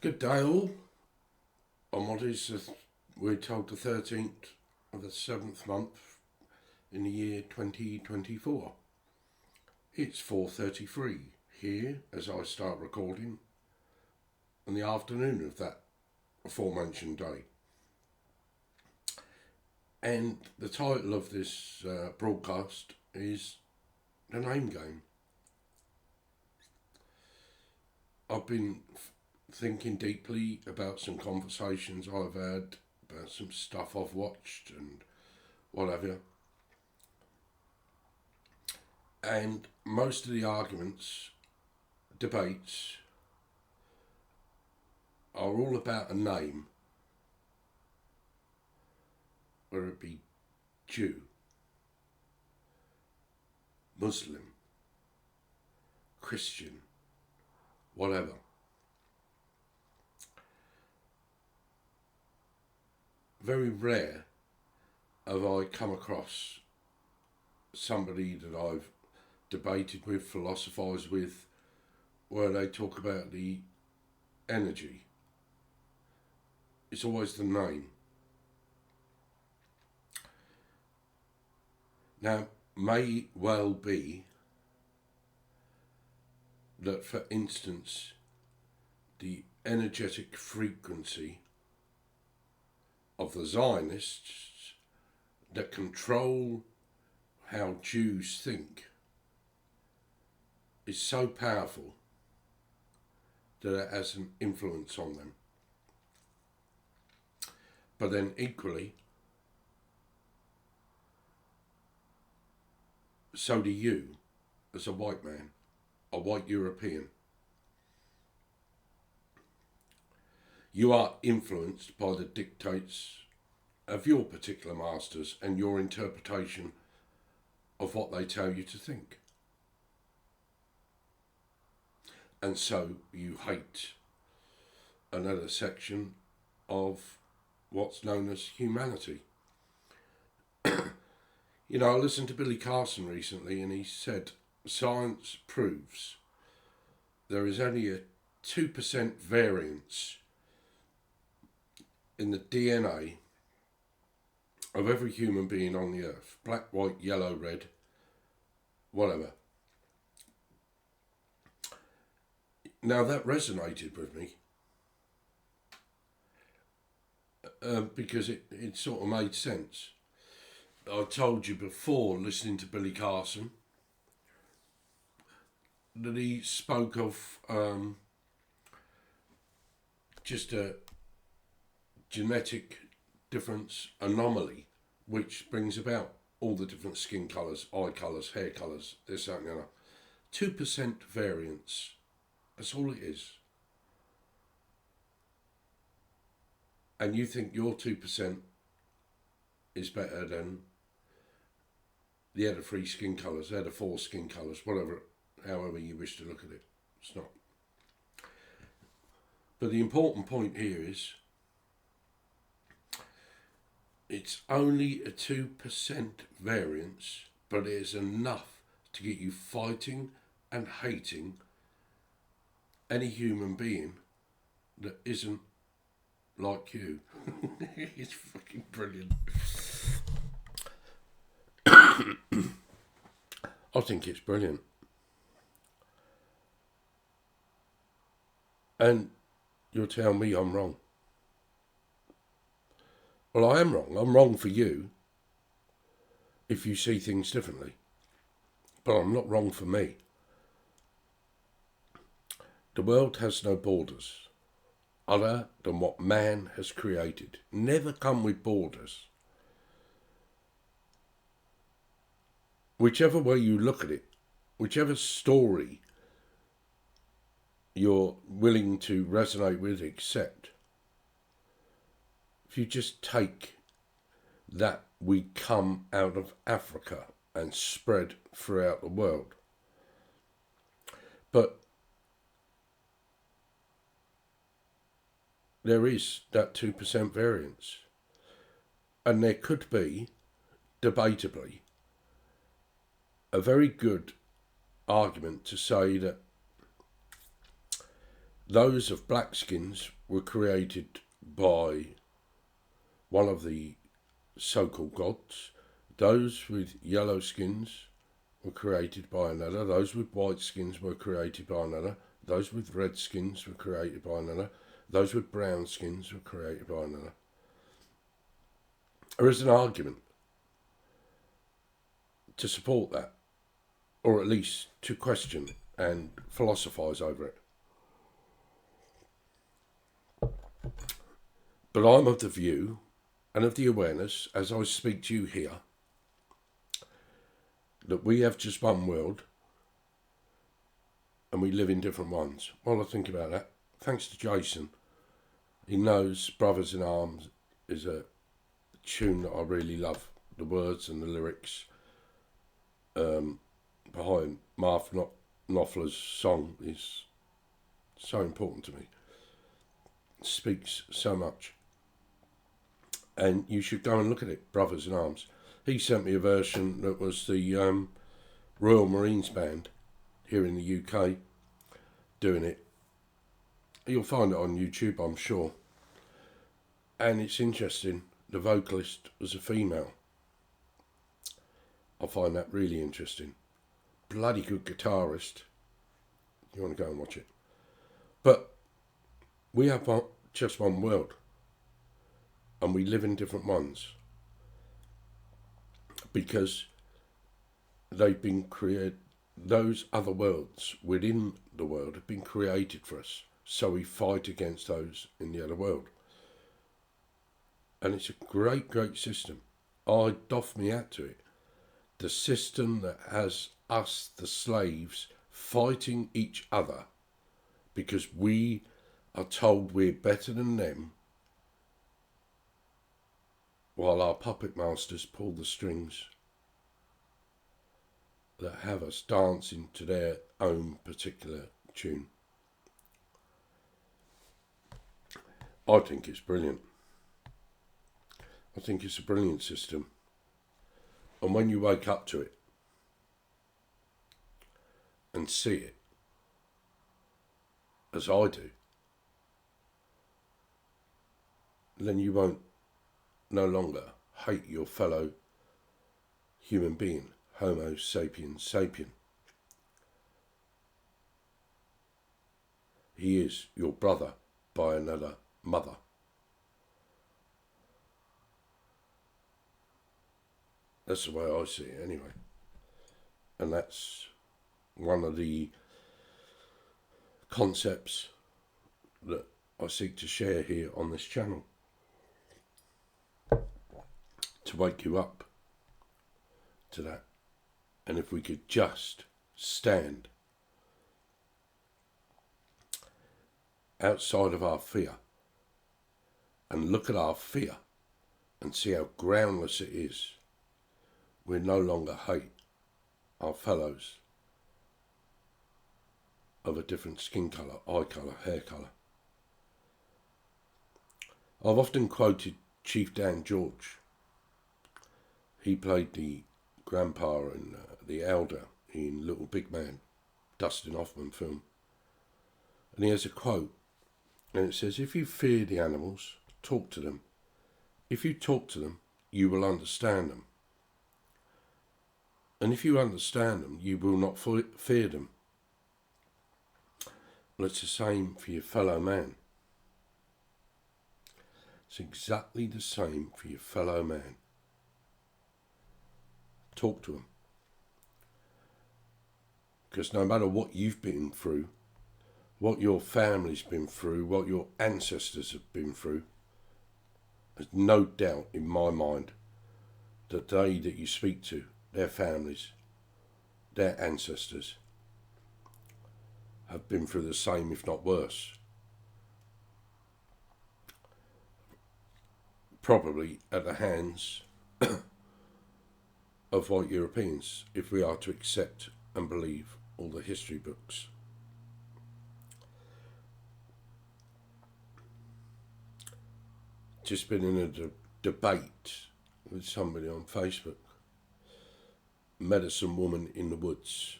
Good day all, on what is, we're told, the 13th of the 7th month in the year 2024. It's 4:33 here as I start recording in the afternoon of that aforementioned day. And the title of this broadcast is The Name Game. I've been thinking deeply about some conversations I've had, about some stuff I've watched and whatever. And most of the arguments, debates, are all about a name, whether it be Jew, Muslim, Christian, whatever. Very rare have I come across somebody that I've debated with, philosophised with, where they talk about the energy. It's always the name. Now, may well be that, for instance, the energetic frequency of the Zionists that control how Jews think is so powerful that it has an influence on them. But then equally, so do you as a white man, a white European. You are influenced by the dictates of your particular masters and your interpretation of what they tell you to think. And so you hate another section of what's known as humanity. You know, I listened to Billy Carson recently and he said, science proves there is only a 2% variance in the DNA of every human being on the earth. Black, white, yellow, red, whatever. Now that resonated with me because it sort of made sense. I told you before, listening to Billy Carson, that he spoke of just a genetic difference anomaly which brings about all the different skin colours, eye colours, hair colours, this, that and the other. 2% variance, that's all it is. And you think your 2% is better than the other 3 skin colours, the other 4 skin colours, whatever, however you wish to look at it. It's not. But the important point here is it's only a 2% variance, but it is enough to get you fighting and hating any human being that isn't like you. It's fucking brilliant. I think it's brilliant. And you'll tell me I'm wrong. Well, I am wrong. I'm wrong for you if you see things differently. But I'm not wrong for me. The world has no borders other than what man has created. Never come with borders. Whichever way you look at it, whichever story you're willing to resonate with, accept, if you just take that we come out of Africa and spread throughout the world. But there is that 2% variance. And there could be, debatably, a very good argument to say that those of black skins were created by one of the so-called gods. Those with yellow skins were created by another. Those with white skins were created by another. Those with red skins were created by another. Those with brown skins were created by another. There is an argument to support that, or at least to question and philosophise over it. But I'm of the view and of the awareness, as I speak to you here, that we have just one world and we live in different ones. While I think about that, thanks to Jason, he knows Brothers in Arms is a tune that I really love. The words and the lyrics behind Marv Knopfler's song is so important to me. It speaks so much. And you should go and look at it, Brothers in Arms. He sent me a version that was the Royal Marines Band here in the UK doing it. You'll find it on YouTube, I'm sure. And it's interesting, the vocalist was a female. I find that really interesting. Bloody good guitarist. You want to go and watch it. But we have just one world. And we live in different ones. Because they've been created, those other worlds within the world have been created for us. So we fight against those in the other world. And it's a great, great system. I doff me hat to it. The system that has us, the slaves, fighting each other because we are told we're better than them, while our puppet masters pull the strings that have us dancing to their own particular tune. I think it's brilliant. I think it's a brilliant system. And when you wake up to it and see it, as I do, then you won't no longer hate your fellow human being, Homo sapiens sapien. He is your brother by another mother. That's the way I see it anyway. And that's one of the concepts that I seek to share here on this channel. To wake you up to that. And if we could just stand outside of our fear and look at our fear and see how groundless it is, we no longer hate our fellows of a different skin colour, eye colour, hair colour. I've often quoted Chief Dan George. He played the grandpa and the elder in Little Big Man, Dustin Hoffman film. And he has a quote, and it says, if you fear the animals, talk to them. If you talk to them, you will understand them. And if you understand them, you will not fear them. Well, it's the same for your fellow man. It's exactly the same for your fellow man. Talk to them. Because no matter what you've been through, what your family's been through, what your ancestors have been through, there's no doubt in my mind that they that you speak to, their families, their ancestors, have been through the same, if not worse. Probably at the hands of white Europeans, if we are to accept and believe all the history books. Just been in a debate with somebody on Facebook. Medicine woman in the woods.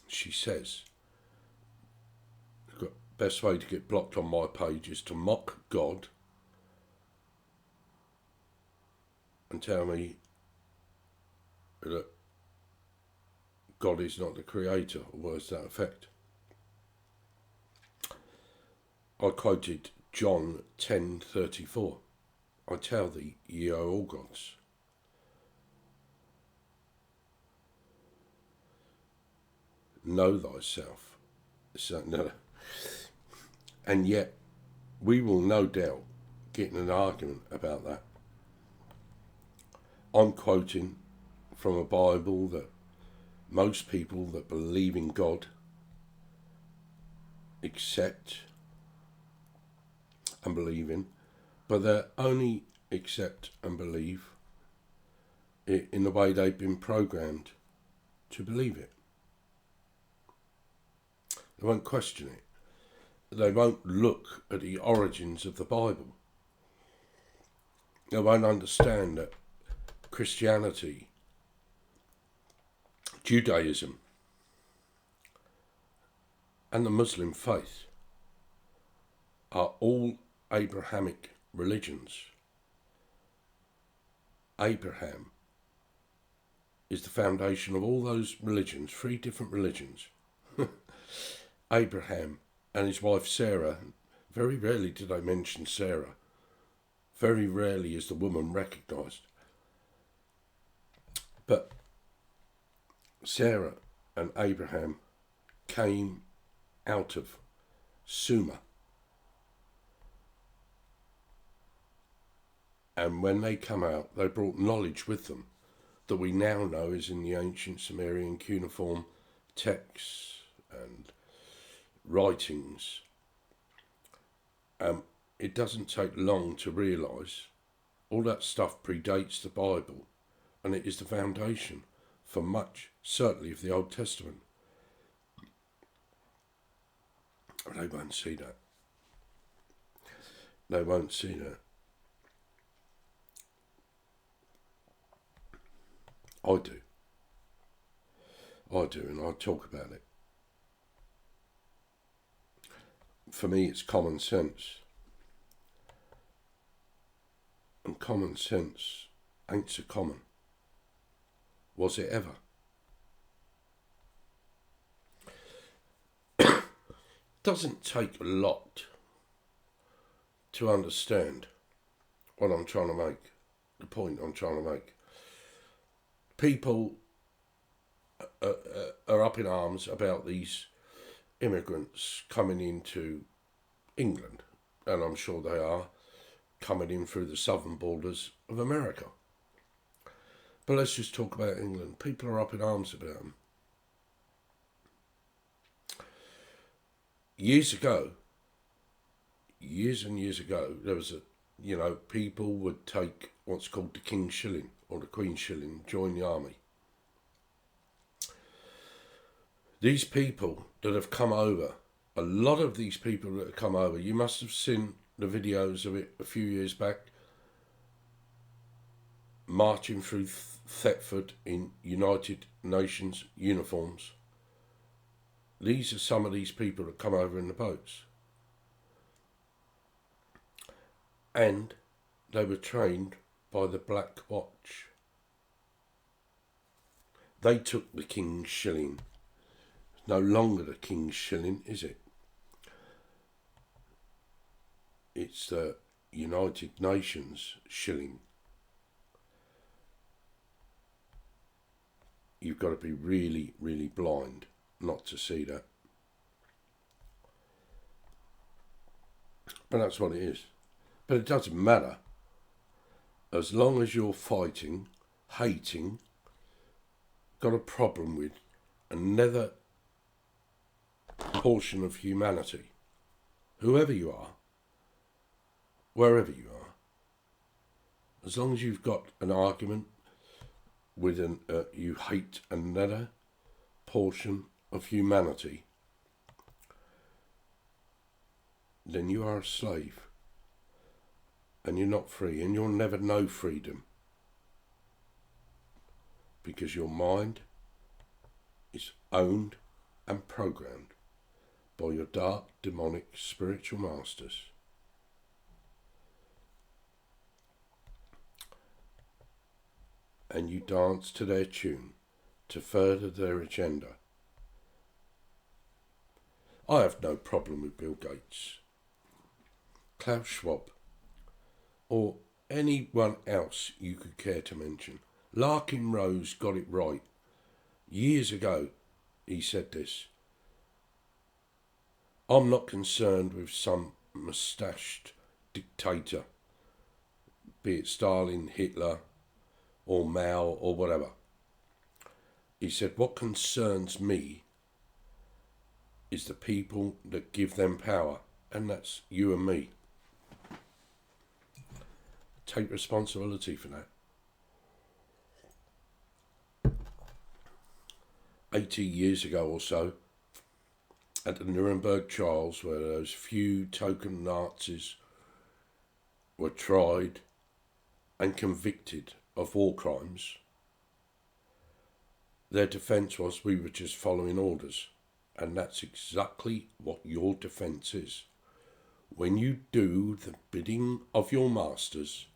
She says, best way to get blocked on my page is to mock God and tell me that God is not the creator, or words to that effect. I quoted John 10:34. I tell thee, ye are all gods. Know thyself. So, no. And yet, we will no doubt get in an argument about that. I'm quoting from a Bible that most people that believe in God accept and believe in, but they only accept and believe it in the way they've been programmed to believe it. They won't question it. They won't look at the origins of the Bible. They won't understand that Christianity, Judaism, and the Muslim faith are all Abrahamic religions. Abraham is the foundation of all those religions, 3 different religions. Abraham and his wife Sarah, very rarely do they mention Sarah. Very rarely is the woman recognised. But Sarah and Abraham came out of Sumer. And when they come out, they brought knowledge with them that we now know is in the ancient Sumerian cuneiform texts and writings. It doesn't take long to realise all that stuff predates the Bible, and it is the foundation for much, certainly, of the Old Testament. They won't see that. They won't see that. I do. I do, and I talk about it. For me, it's common sense. And common sense ain't so common. Was it ever? Doesn't take a lot to understand what I'm trying to make, the point I'm trying to make. People are up in arms about these immigrants coming into England, and I'm sure they are coming in through the southern borders of America. But let's just talk about England. People are up in arms about them. Years and years ago, there was people would take what's called the King's Shilling or the Queen's Shilling, join the army. These people that have come over, a lot of these people that have come over, you must have seen the videos of it a few years back, marching through Thetford in United Nations uniforms. These are some of these people that come over in the boats. And they were trained by the Black Watch. They took the King's Shilling. It's no longer the King's Shilling, is it? It's the United Nations shilling. You've got to be really, really blind not to see that. But that's what it is. But it doesn't matter. As long as you're fighting, hating, got a problem with another portion of humanity, whoever you are, wherever you are, as long as you've got an argument with you hate another portion of humanity, then you are a slave, and you're not free, and you'll never know freedom, because your mind is owned and programmed by your dark, demonic, spiritual masters. And you dance to their tune to further their agenda. I have no problem with Bill Gates, Klaus Schwab, or anyone else you could care to mention. Larkin Rose got it right. Years ago, he said this. I'm not concerned with some moustached dictator, be it Stalin, Hitler, or Mao, or whatever. He said, what concerns me is the people that give them power, and that's you and me. Take responsibility for that. 80 years ago or so, at the Nuremberg trials, where those few token Nazis were tried and convicted of war crimes, their defence was, we were just following orders. And that's exactly what your defence is. When you do the bidding of your masters,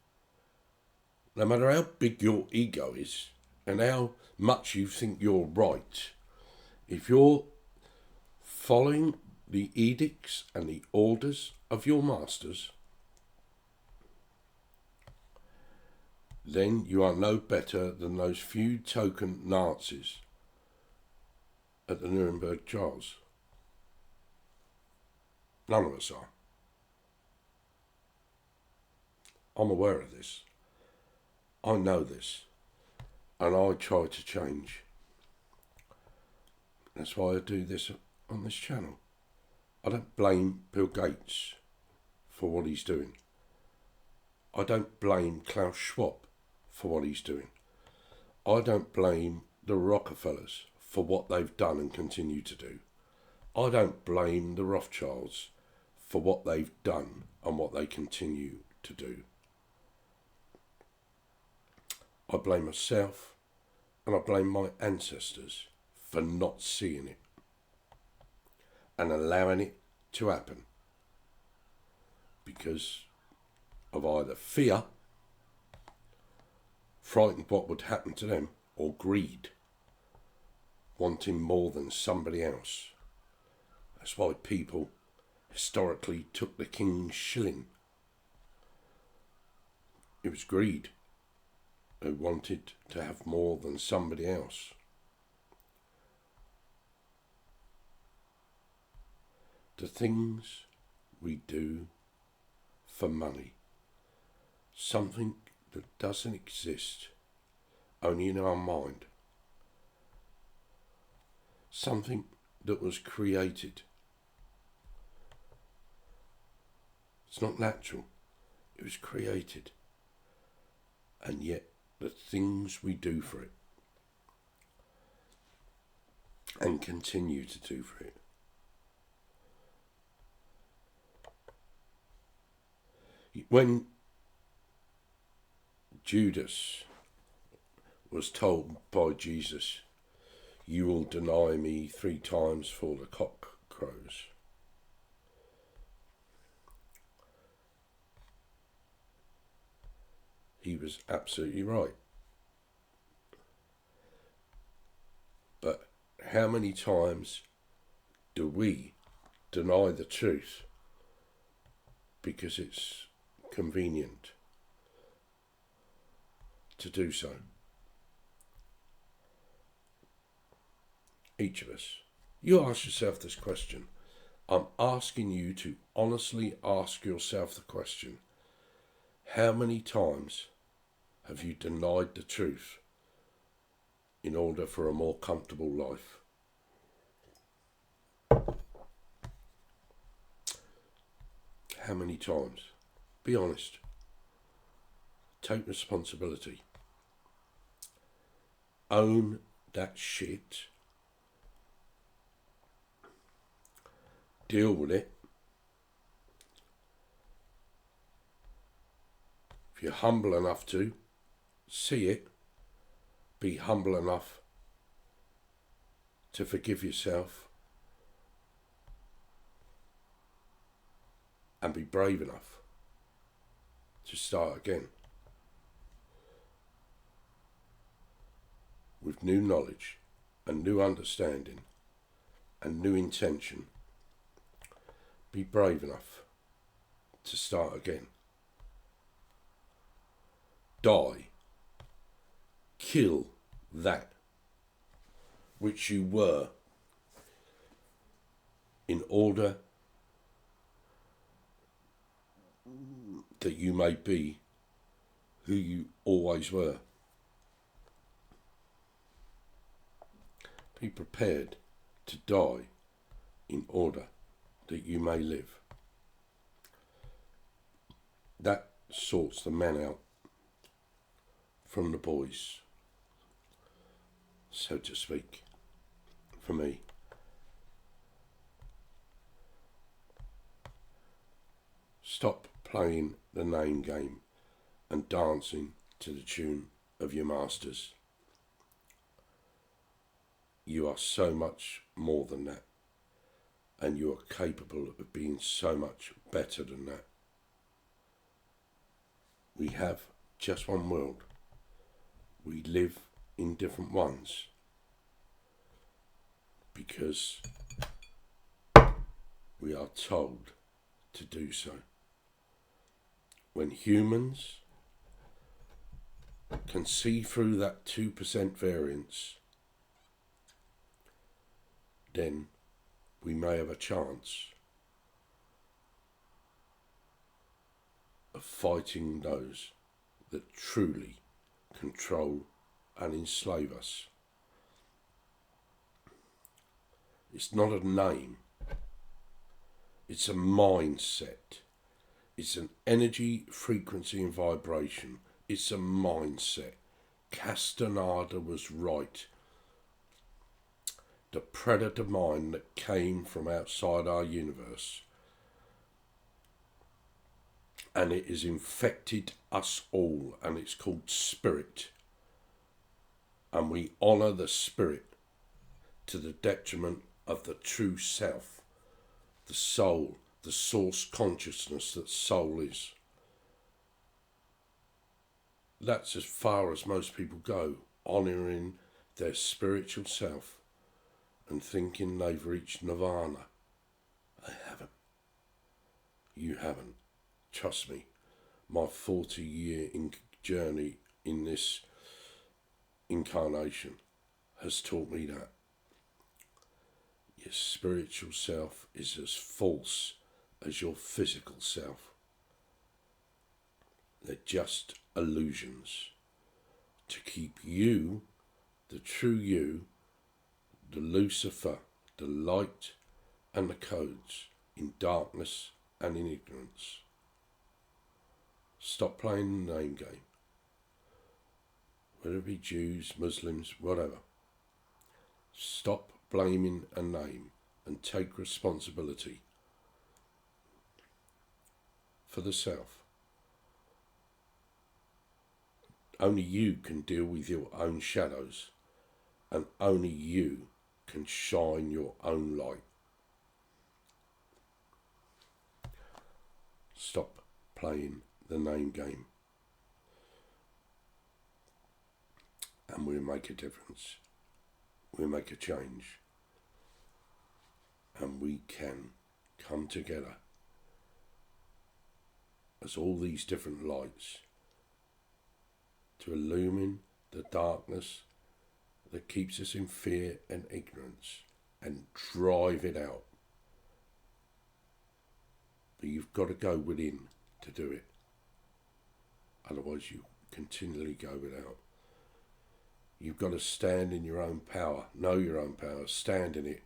no matter how big your ego is and how much you think you're right, if you're following the edicts and the orders of your masters, then you are no better than those few token Nazis at the Nuremberg trials. None of us are. I'm aware of this. I know this. And I try to change. That's why I do this on this channel. I don't blame Bill Gates for what he's doing. I don't blame Klaus Schwab for what he's doing. I don't blame the Rockefellers for what they've done and continue to do. I don't blame the Rothschilds for what they've done and what they continue to do. I blame myself and I blame my ancestors for not seeing it and allowing it to happen because of either fear, frightened what would happen to them, or greed, wanting more than somebody else. That's why people historically took the king's shilling. It was greed. They wanted to have more than somebody else. The things we do for money, something that doesn't exist, only in our mind, something that was created. It's not natural, it was created, and yet the things we do for it and continue to do for it. When Judas was told by Jesus, you will deny me 3 times before the cock crows, he was absolutely right. But how many times do we deny the truth because it's convenient to do so? Each of us. You ask yourself this question. I'm asking you to honestly ask yourself the question. How many times have you denied the truth in order for a more comfortable life? How many times? Be honest. Take responsibility. Own that shit. Deal with it. If you're humble enough to see it, be humble enough to forgive yourself and be brave enough to start again with new knowledge and new understanding and new intention. Be brave enough to start again. Die. Kill that which you were, in order that you may be who you always were. Be prepared to die in order that you may live. That sorts the man out from the boys, so to speak, for me. Stop playing the name game and dancing to the tune of your masters. You are so much more than that, and you are capable of being so much better than that. We have just one world. We live in different ones because we are told to do so. When humans can see through that 2% variance, then we may have a chance of fighting those that truly control and enslave us. It's not a name, it's a mindset. It's an energy, frequency and vibration. It's a mindset. Castaneda was right. The predator mind that came from outside our universe, and it has infected us all, and it's called spirit. And we honour the spirit to the detriment of the true self, the soul, the source consciousness that soul is. That's as far as most people go, honouring their spiritual self and thinking they've reached nirvana. They haven't. You haven't. Trust me, my 40-year journey in this incarnation has taught me that. Your spiritual self is as false as your physical self. They're just illusions to keep you, the true you, the Lucifer, the light and the codes, in darkness and in ignorance. Stop playing the name game. Whether it be Jews, Muslims, whatever. Stop blaming a name and take responsibility for the self. Only you can deal with your own shadows, and only you can shine your own light. Stop playing the name game, and we'll make a difference. We'll make a change, and we can come together as all these different lights to illumine the darkness that keeps us in fear and ignorance and drive it out. But you've got to go within to do it. Otherwise you continually go without. You've got to stand in your own power, know your own power, stand in it,